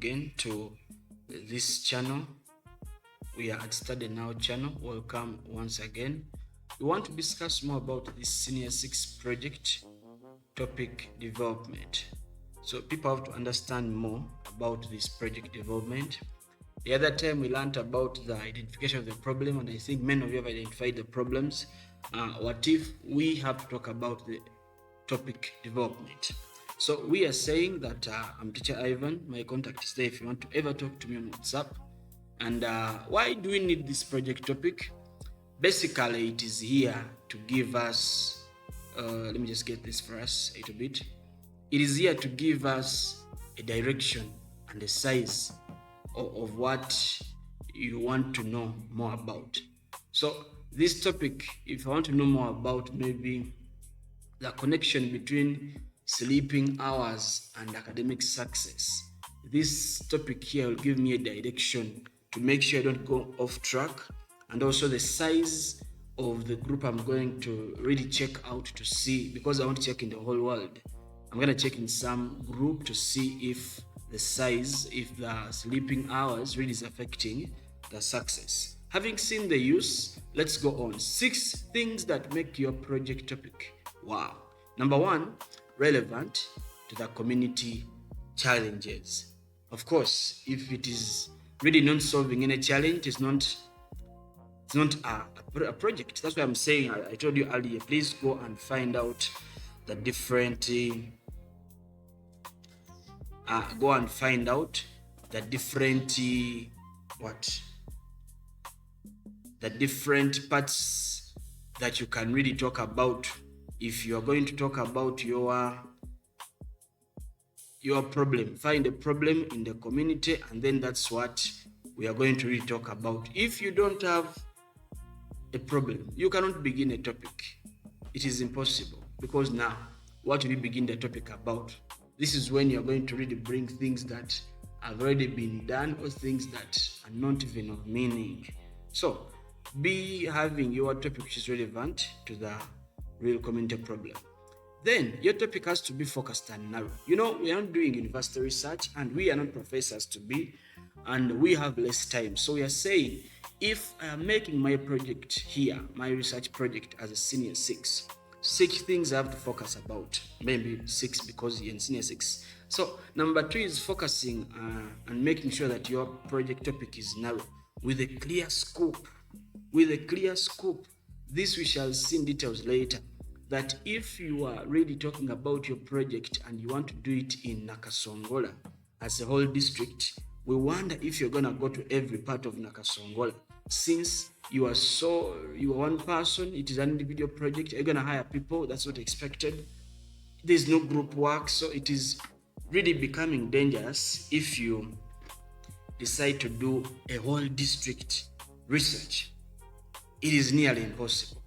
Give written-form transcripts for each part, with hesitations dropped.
again to this channel. We are at Study Now channel. Welcome once again. We want to discuss more about this Senior 6 project topic development. So people have to understand more about this project development. The other time we learned about the identification of the problem, and I think many of you have identified the problems. What if we have to talk about the topic development? So we are saying that I'm Tr.Ivan. My contact is there if you want to ever talk to me on WhatsApp. And why do we need this project topic? Basically, it is here to give us, let me just get this for us a little bit. It is here to give us a direction and a size of what you want to know more about. So this topic, if I want to know more about maybe the connection between sleeping hours and academic success, this topic here will give me a direction to make sure I don't go off track, and also the size of the group I'm going to really check out to see, because I want to check in the whole world. I'm going to check in some group to see if the size, if the sleeping hours really is affecting the success. Having seen the use, let's go on. 6 things that make your project topic wow. Number 1, relevant to the community challenges. Of course, if it is really not solving any challenge, it's not a project. That's why I'm saying, I told you earlier, please go and find out the different different parts that you can really talk about. If you are going to talk about your problem, find a problem in the community, and then that's what we are going to really talk about. If you don't have a problem, you cannot begin a topic. It is impossible, because now what will you begin the topic about? This is when you're going to really bring things that have already been done, or things that are not even of meaning. So be having your topic which is relevant to the real community problem. Then your topic has to be focused and narrow. You know, we are not doing university research, and we are not professors to be, and we have less time. So we are saying, if I am making my project here, my research project as a senior 6 things I have to focus about. Maybe 6 because you're in senior 6. So number 2 is focusing and making sure that your project topic is narrow with a clear scope. This we shall see in details later. That if you are really talking about your project and you want to do it in Nakasongola as a whole district, we wonder if you're gonna go to every part of Nakasongola. Since you are one person, it is an individual project, you're gonna hire people, that's not expected. There's no group work, so it is really becoming dangerous if you decide to do a whole district research. It is nearly impossible.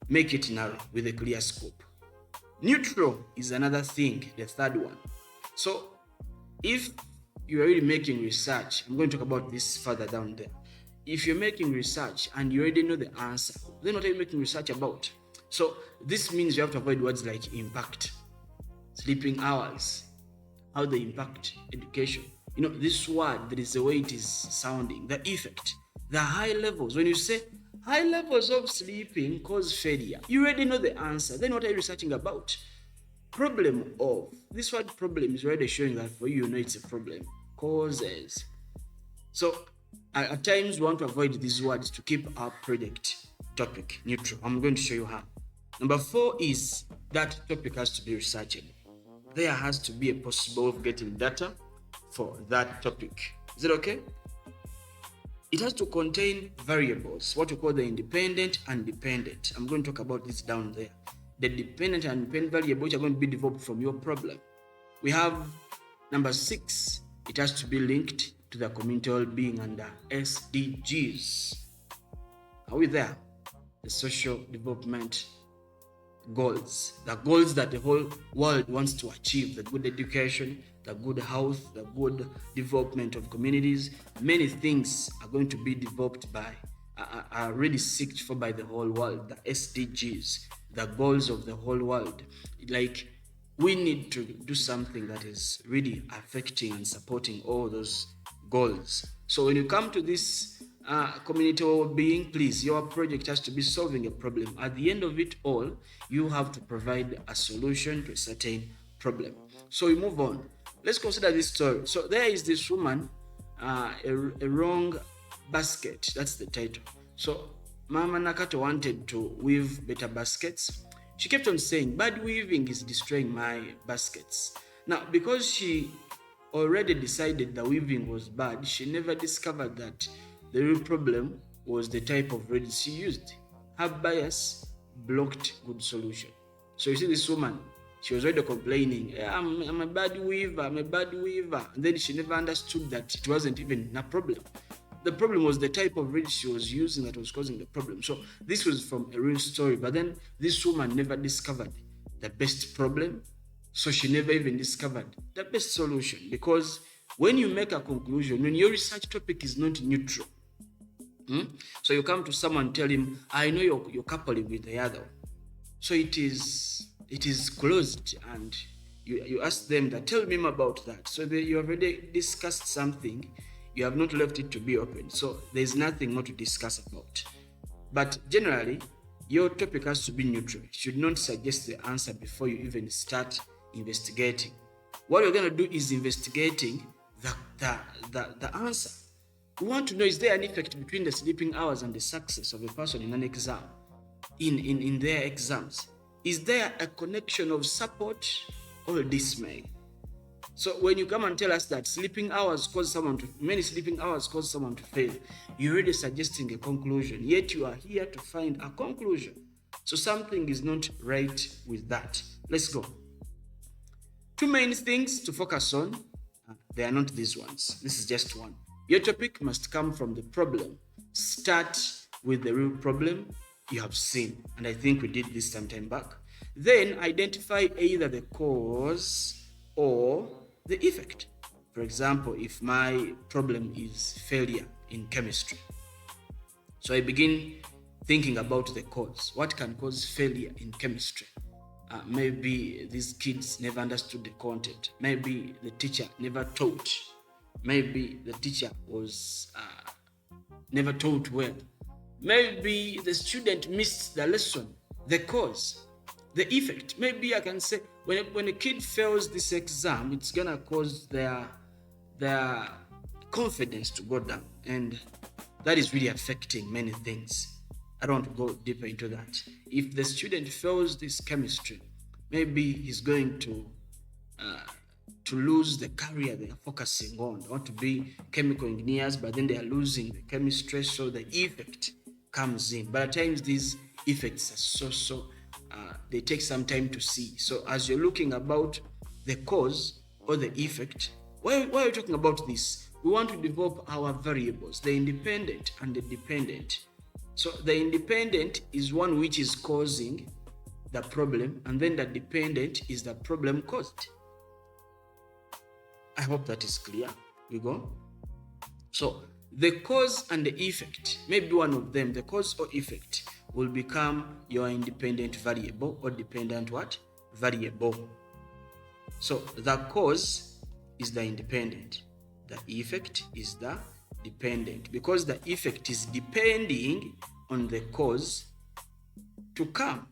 Make it narrow with a clear scope. Neutral is another thing, the third one. So if you are really making research, I'm going to talk about this further down there. If you're making research and you already know the answer, then what are you making research about? So this means you have to avoid words like impact, sleeping hours, how they impact education. You know, this word, there is a way it is sounding, the effect, the high levels. When you say high levels of sleeping cause failure, you already know the answer. Then what are you researching about? Problem of. This word problem is already showing that for you know it's a problem. Causes. So at times we want to avoid these words to keep our project topic neutral. I'm going to show you how. Number 4 is that topic has to be researchable. There has to be a possible of getting data for that topic. Is it okay? It has to contain variables, what we call the independent and dependent. I'm going to talk about this down there. The dependent and independent variables which are going to be developed from your problem. We have number 6, it has to be linked to the community well-being and the SDGs. Are we there? The social development goals. The goals that the whole world wants to achieve. The good education, the good health, the good development of communities. Many things are going to be developed by, are really sought for by the whole world. The SDGs, the goals of the whole world. Like we need to do something that is really affecting and supporting all those goals. So when you come to this community well-being, please, your project has to be solving a problem. At the end of it all, you have to provide a solution to a certain problem. So we move on. Let's consider this story. So there is this woman, a wrong basket. That's the title. So Mama Nakato wanted to weave better baskets. She kept on saying, bad weaving is destroying my baskets. Now, because she already decided the weaving was bad, she never discovered that the real problem was the type of reed she used. Her bias blocked good solution. So you see this woman, she was already complaining, I'm a bad weaver, I'm a bad weaver. And then she never understood that it wasn't even a problem. The problem was the type of reed she was using that was causing the problem. So this was from a real story, but then this woman never discovered the best problem, so she never even discovered the best solution. Because when you make a conclusion, when your research topic is not neutral, so you come to someone and tell him, I know you're coupling with the other one. So it is closed, and you ask them that, tell me about that. So you have already discussed something, you have not left it to be open. So there's nothing more to discuss about. But generally, your topic has to be neutral. It should not suggest the answer before you even start investigating. What you're going to do is investigating the answer. We want to know, is there an effect between the sleeping hours and the success of a person in an exam, in their exams? Is there a connection of support or dismay? So when you come and tell us that many sleeping hours cause someone to fail, you're already suggesting a conclusion, yet you are here to find a conclusion. So something is not right with that. Let's go. Two main things to focus on. They are not these ones. This is just one. Your topic must come from the problem. Start with the real problem you have seen. And I think we did this some time back. Then identify either the cause or the effect. For example, if my problem is failure in chemistry, so I begin thinking about the cause. What can cause failure in chemistry? Maybe these kids never understood the content. Maybe the teacher never taught. Maybe the teacher was never taught well. Maybe the student missed the lesson. The cause, the effect. Maybe I can say when a kid fails this exam, it's gonna cause their confidence to go down, and that is really affecting many things. I don't want to go deeper into that. If the student fails this chemistry, maybe he's going to lose the career they are focusing on. They want to be chemical engineers, but then they are losing the chemistry, so the effect comes in. But at times these effects are they take some time to see. So as you're looking about the cause or the effect, why are you talking about this? We want to develop our variables, the independent and the dependent. So the independent is one which is causing the problem, and then the dependent is the problem caused. I hope that is clear. We go. So the cause and the effect, maybe one of them, the cause or effect, will become your independent variable or dependent variable. So the cause is the independent, the effect is the dependent, because the effect is depending on the cause to come.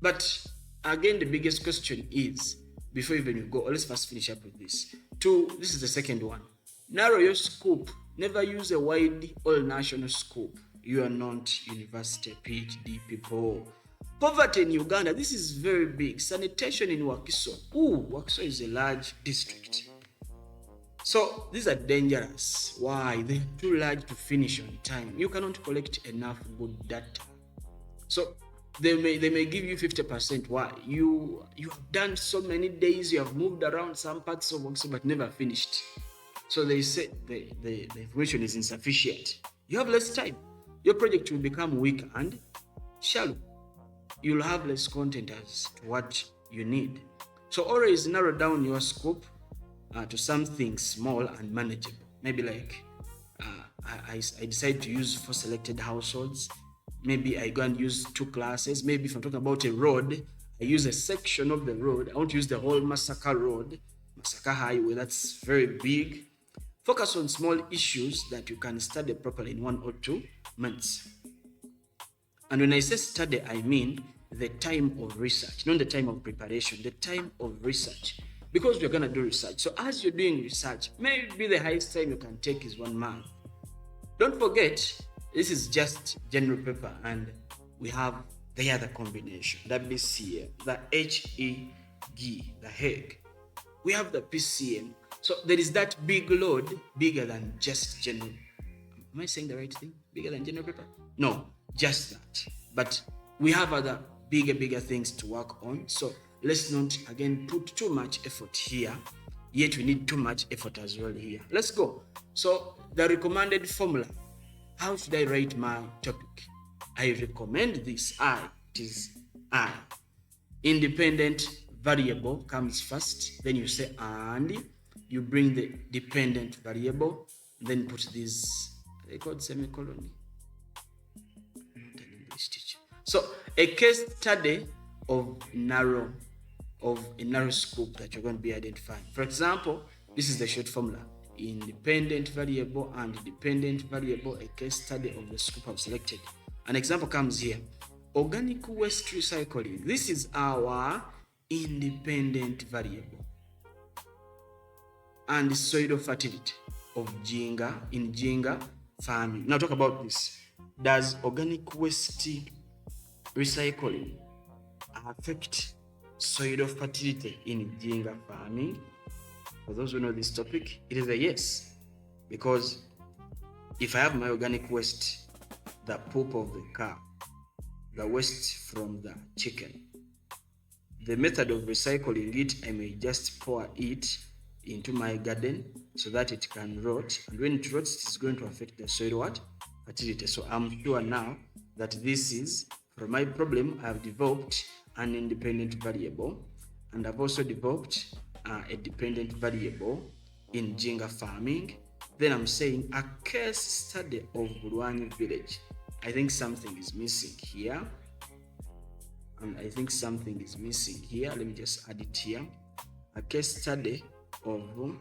But again, the biggest question is, before even you go, let's first finish up with this. This is the second one. Narrow your scope. Never use a wide or national scope. You are not university PhD people. Poverty in Uganda, this is very big. Sanitation in Wakiso. Wakiso is a large district. So these are dangerous. Why? They're too large to finish on time. You cannot collect enough good data. So they may give you 50%. Why? You have done so many days, you have moved around some parts of Wakiso but never finished. So they say the information is insufficient. You have less time. Your project will become weak and shallow. You'll have less content as to what you need. So always narrow down your scope to something small and manageable. Maybe like I decide to use 4 selected households. Maybe I go and use 2 classes. Maybe if I'm talking about a road, I use a section of the road. I won't use the whole Masaka road, Masaka highway, that's very big. Focus on small issues that you can study properly in 1 or 2 months. And when I say study, I mean the time of research, not the time of preparation, the time of research. Because we're going to do research. So as you're doing research, maybe the highest time you can take is 1 month. Don't forget, this is just general paper, and we have the other combination, WCM, the HEG, the Hague. We have the PCM. So there is that big load, bigger than just general. Am I saying the right thing? Bigger than general paper? No, just that. But we have other bigger things to work on. So let's not, again, put too much effort here. Yet we need too much effort as well here. Let's go. So the recommended formula. How should I write my topic? I recommend this. It is I. Independent variable comes first. Then you say and. You bring the dependent variable. Then put this. They called semicolon. Not an English teacher. So a case study of a narrow scope that you're going to be identifying. For example, this is the short formula. Independent variable and dependent variable, a case study of the scope I've selected. An example comes here. Organic waste recycling. This is our independent variable. And soil fertility of Jinga in Jinga farming. Now talk about this. Does organic waste recycling affect soil fertility in Jinga farming? For those who know this topic, it is a yes. Because if I have my organic waste, the poop of the cow, the waste from the chicken, the method of recycling it, I may just pour it into my garden so that it can rot. And when it rots, it's going to affect the soil fertility. So I'm sure now that this is, for my problem, I've developed an independent variable, and I've also developed a dependent variable in Jinga farming. Then I'm saying a case study of Bulwanyi village. I think something is missing here. Let me just add it here. A case study of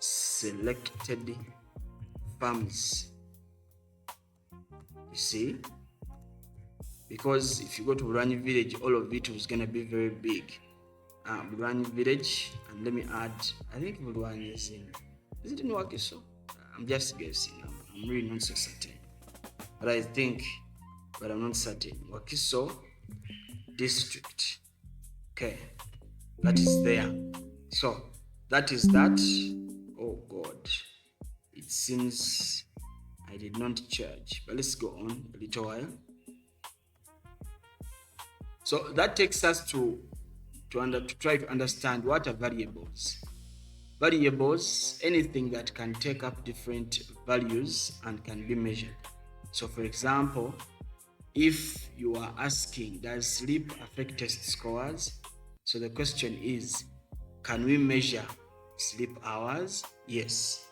selected farms. You see? Because if you go to Bulwanyi village, all of it was going to be very big. Bulwanyi village, and let me add, I think Bulwanyi is it in Wakiso? I'm just guessing. I'm really not so certain. But I'm not certain. Wakiso district. Okay. That is there. So, that is that. Oh God. It seems I did not charge. But let's go on a little while. So, that takes us to try to understand what are variables. Variables, anything that can take up different values and can be measured. So for example, if you are asking, does sleep affect test scores? So the question is, can we measure sleep hours? Yes.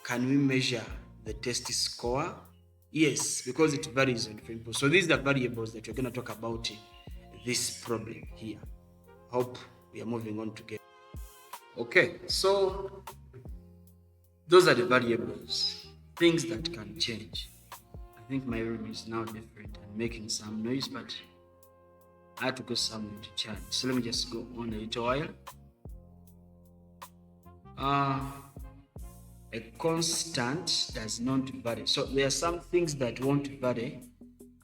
Can we measure the test score? Yes, because it varies on different people. So these are the variables that we're going to talk about in this problem here. Hope we are moving on together. Okay, so those are the variables, things that can change. I think my room is now different and making some noise, but I had to go somewhere to charge. So let me just go on a little while. A constant does not vary. So there are some things that won't vary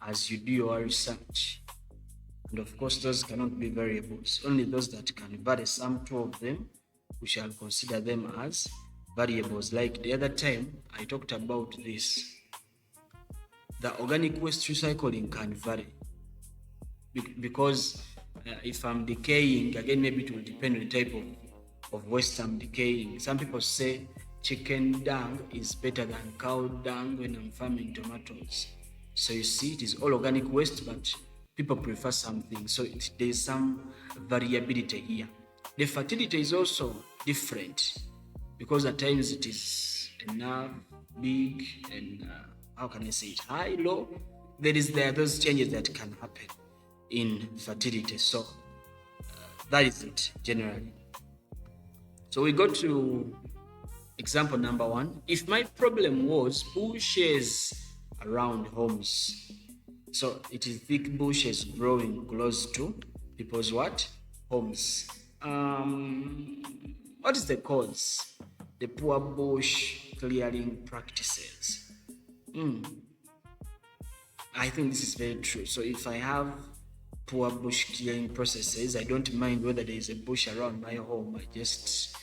as you do your research. And of course, those cannot be variables. Only those that can vary, some 2 of them, we shall consider them as variables. Like the other time, I talked about this. The organic waste recycling can vary. Because if I'm decaying, again, maybe it will depend on the type of waste I'm decaying. Some people say chicken dung is better than cow dung when I'm farming tomatoes. So you see, it is all organic waste, but people prefer something. So there is some variability here. The fertility is also different because at times it is enough, big, and how can I say it, high, low. There are those changes that can happen. infertility. So that is it generally. So we go to example number 1. If my problem was bushes around homes, so it is thick bushes growing close to people's what? Homes. What is the cause? The poor bush clearing practices. I think this is very true. So if I have poor bush clearing processes, I don't mind whether there is a bush around my home. I just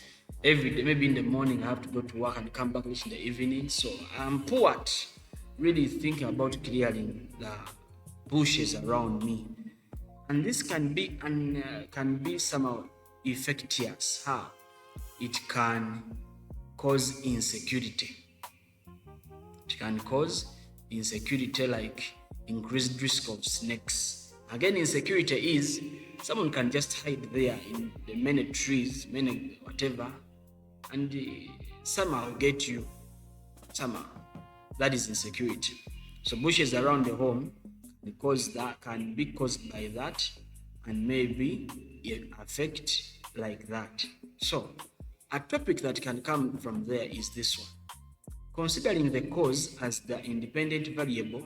every day, maybe in the morning, I have to go to work and come back in the evening. So I'm poor at really thinking about clearing the bushes around me, and this can be somehow infectious. How? It can cause insecurity. It can cause insecurity, like increased risk of snakes. Again, insecurity is someone can just hide there in the many trees, many whatever, and somehow get you. Somehow. That is insecurity. So bushes around the home, because that can be caused by that, and maybe it affect like that. So a topic that can come from there is this one. Considering the cause as the independent variable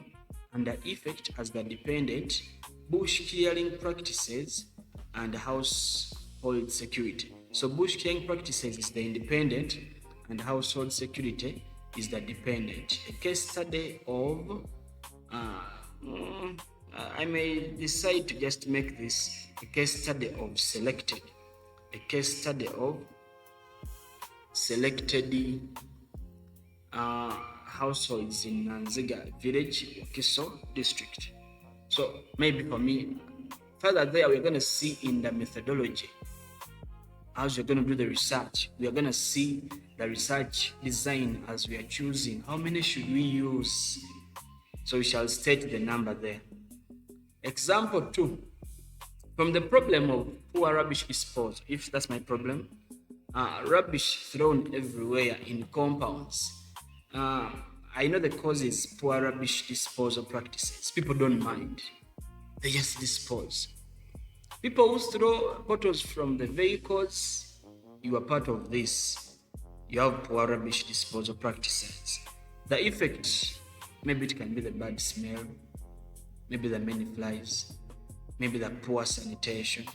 and the effect as the dependent, bush clearing practices and household security. So bush clearing practices is the independent and household security is the dependent. A case study of, I may decide to just make this a case study of selected. A case study of selected households in Nanziga village, Wakiso district. So maybe for me, further there, we're going to see in the methodology, as you're going to do the research, we are going to see the research design as we are choosing. How many should we use? So we shall state the number there. Example 2. From the problem of poor rubbish disposal, if that's my problem, rubbish thrown everywhere in compounds. I know the cause is poor rubbish disposal practices. People don't mind. They just dispose. People who throw bottles from the vehicles, you are part of this. You have poor rubbish disposal practices. The effect, maybe it can be the bad smell, maybe the many flies, maybe the poor sanitation.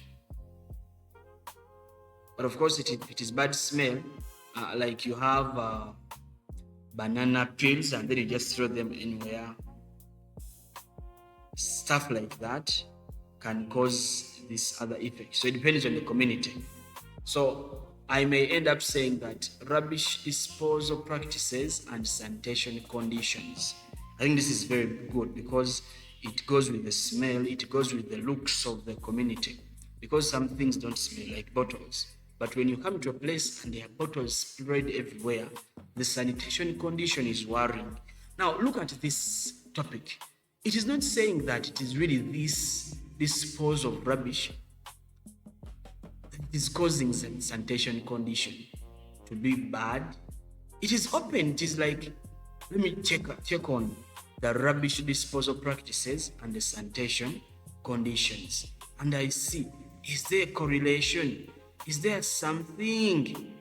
But of course, it is bad smell, like you have banana peels and then you just throw them anywhere. Stuff like that can cause this other effect. So it depends on the community. So I may end up saying that rubbish disposal practices and sanitation conditions. I think this is very good because it goes with the smell, it goes with the looks of the community. Because some things don't smell like bottles. But when you come to a place and there are bottles spread everywhere, the sanitation condition is worrying. Now, look at this topic. It is not saying that it is really this disposal of rubbish that is causing the sanitation condition to be bad. It is open. It is like, let me check on the rubbish disposal practices and the sanitation conditions. And I see, is there a correlation? Is there something?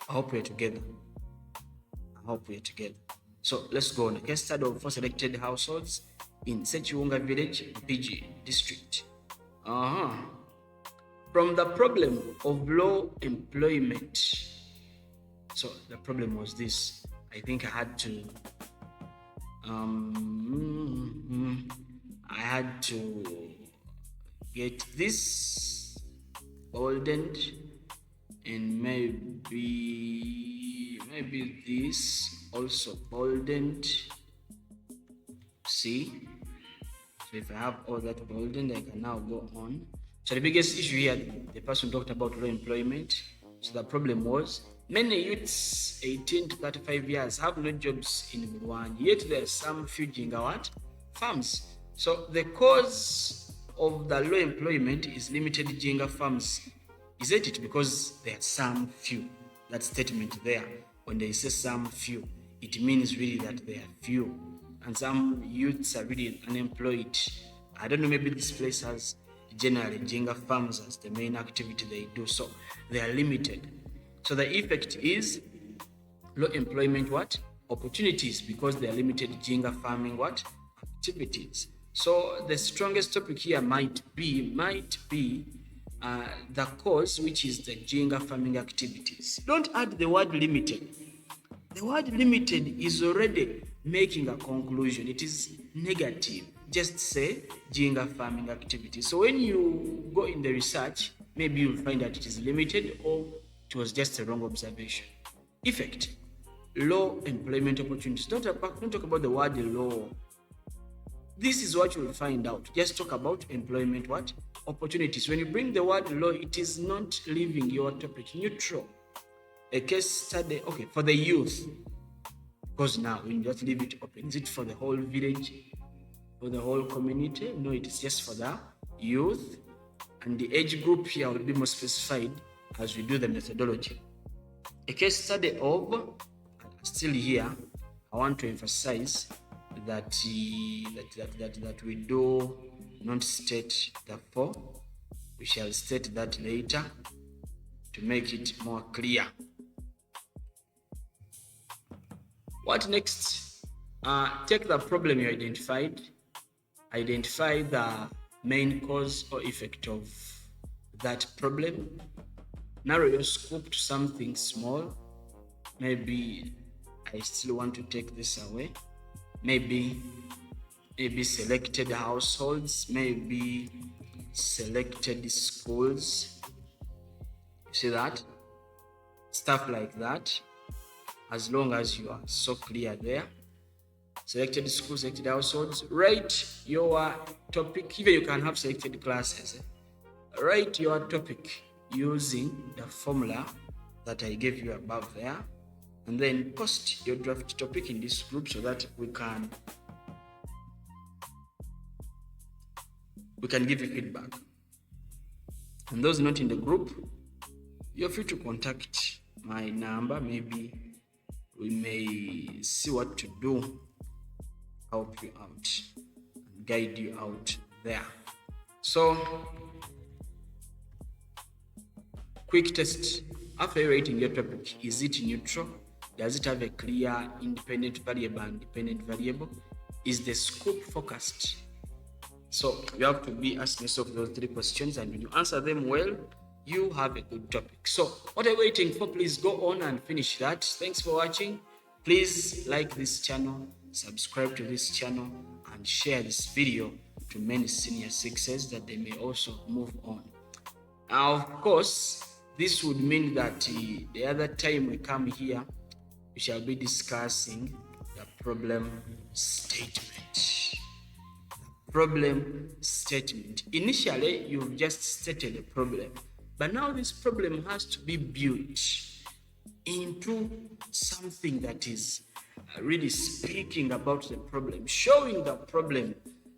I hope we're together. So let's go on. A case study of 4 selected households in Sechiwunga village, PG district. From the problem of low employment. So the problem was this. I think I had to get this boldened and maybe this also boldened. See, so if I have all that boldened, I can now go on. So the biggest issue here, the person talked about low employment. So the problem was many youths 18 to 35 years have no jobs in Burundi, yet there are some few Jinga farms. So the cause of the low employment is limited Jinga farms. Is it because there are some few? That statement there, when they say some few, it means really that there are few. And some youths are really unemployed I don't know, maybe this place has generally Jinga farms as the main activity they do, so they are limited. So the effect is low employment opportunities, because they are limited Jinga farming activities. So the strongest topic here might be the cause, which is the Jinga farming activities. Don't add the word limited. The word limited is already making a conclusion. It is negative. Just say Jinga farming activity. So when you go in the research, maybe you'll find that it is limited or it was just a wrong observation. Effect, low employment opportunities. Don't talk about the word low. This is what you'll find out. Just talk about employment opportunities. When you bring the word low, it is not leaving your topic neutral. A case study, okay, for the youth, because now we just leave it open. Is it for the whole village, for the whole community? No, it is just for the youth, and the age group here will be more specified as we do the methodology. A case study of, still here, I want to emphasize that we do not state the for. We shall state that later to make it more clear. What next? Take the problem you identified, identify the main cause or effect of that problem, narrow your scope to something small. Maybe I still want to take this away. Maybe selected households, maybe selected schools. You see that? Stuff like that. As long as you are so clear there. Selected schools, selected households. Write your topic. Even you can have selected classes. Write your topic using the formula that I gave you above there. And then post your draft topic in this group so that we can give you feedback. And those not in the group, you're free to contact my number. Maybe we may see what to do, help you out, and guide you out there. So, quick test. After rating your topic, is it neutral? Does it have a clear independent variable and dependent variable? Is the scope focused? So you have to be asking yourself those 3 questions, and when you answer them well, you have a good topic. So what are you waiting for? Please go on and finish that. Thanks for watching. Please like this channel, subscribe to this channel, and share this video to many senior sixes that they may also move on. Now, of course, this would mean that the other time we come here, we shall be discussing the problem statement. Problem statement. Initially, you've just stated a problem, but now this problem has to be built into something that is really speaking about the problem, showing the problem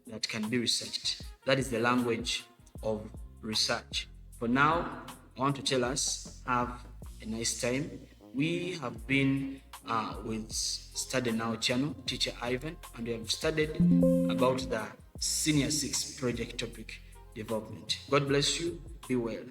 that can be researched. That is the language of research. For now, I want to tell us, have a nice time. We have been with Study Now channel, Teacher Ivan, and we have studied about the Senior 6 project topic development. God bless you. Be well.